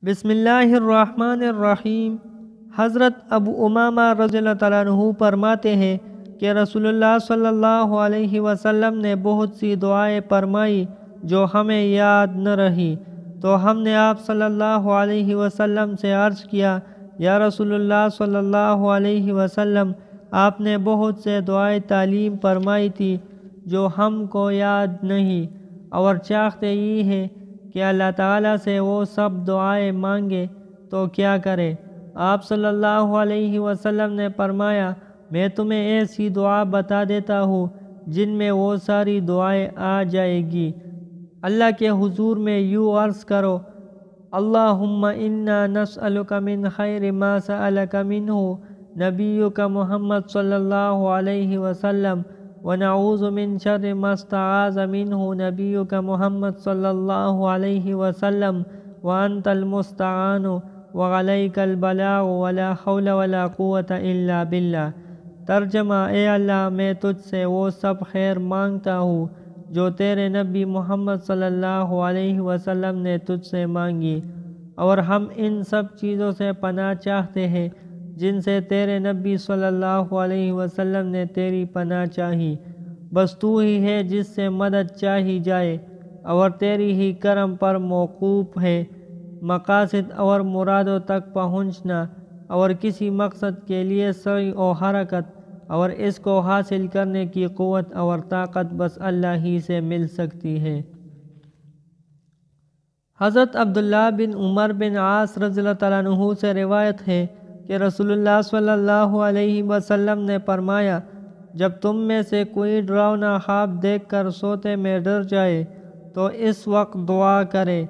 بسم اللہ الرحمن الرحیم۔ حضرت ابو امامہ رضی اللہ تعالیٰ عنہ فرماتے ہیں کہ رسول اللہ صلی اللہ علیہ وسلم نے بہت سی دعائیں فرمائی جو ہمیں یاد نہ رہی، تو ہم نے آپ صلی اللہ علیہ وسلم سے عرض کیا، یا رسول اللہ صلی اللہ علیہ وسلم، آپ نے بہت سے دعائیں تعلیم فرمائی تھی جو ہم کو یاد نہیں، اور چاہتے یہ ہے کہ اللہ تعالیٰ سے وہ سب دعائیں مانگے تو کیا کرے؟ آپ صلی اللہ علیہ وسلم نے فرمایا، میں تمہیں ایسی دعا بتا دیتا ہوں جن میں وہ ساری دعائیں آ جائے گی۔ اللہ کے حضور میں یوں عرض کرو، اللہم انا نسألک من خیر ما سألک منہ نبیک محمد صلی اللہ علیہ وسلم، ونعوذ من شر ما استعاذ منہ نبیک محمد صلی اللہ علیہ وسلم، وانت المستعان وعلیک البلاغ ولا حول ولا قوة الا باللہ۔ ترجمہ: اے اللہ، میں تجھ سے وہ سب خیر مانگتا ہوں جو تیرے نبی محمد صلی اللہ علیہ وسلم نے تجھ سے مانگی، اور ہم ان سب چیزوں سے پناہ چاہتے ہیں جن سے تیرے نبی صلی اللہ علیہ وسلم نے تیری پناہ چاہی۔ بس تو ہی ہے جس سے مدد چاہی جائے، اور تیری ہی کرم پر موقوف ہے مقاصد اور مرادوں تک پہنچنا، اور کسی مقصد کے لیے سعی و حرکت، اور اس کو حاصل کرنے کی قوت اور طاقت بس اللہ ہی سے مل سکتی ہے۔ حضرت عبداللہ بن عمر بن عاص رضی اللہ تعالیٰ عنہ سے روایت ہے کہ رسول اللہ صلی اللہ علیہ وسلم نے فرمایا، جب تم میں سے کوئی ڈراؤنا خواب دیکھ کر سوتے میں ڈر جائے تو اس وقت دعا کرے،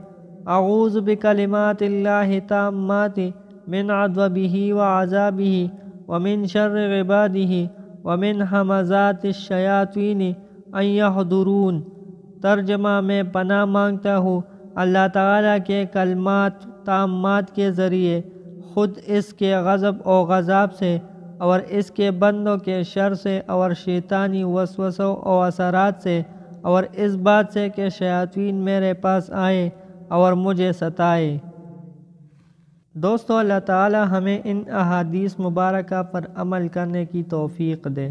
اعوذ بکلمات اللہ التامات من عذابہ وعذابہ ومن شر عبادہ ومن ہمزات الشیاطین ان یحضرون۔ ترجمہ: میں پناہ مانگتا ہوں اللہ تعالیٰ کے کلمات تامات کے ذریعے، خود اس کے غضب و غضاب سے، اور اس کے بندوں کے شر سے، اور شیطانی وسوسوں و اثرات سے، اور اس بات سے کہ شیاطین میرے پاس آئے اور مجھے ستائے۔ دوستو، اللہ تعالیٰ ہمیں ان احادیث مبارکہ پر عمل کرنے کی توفیق دے۔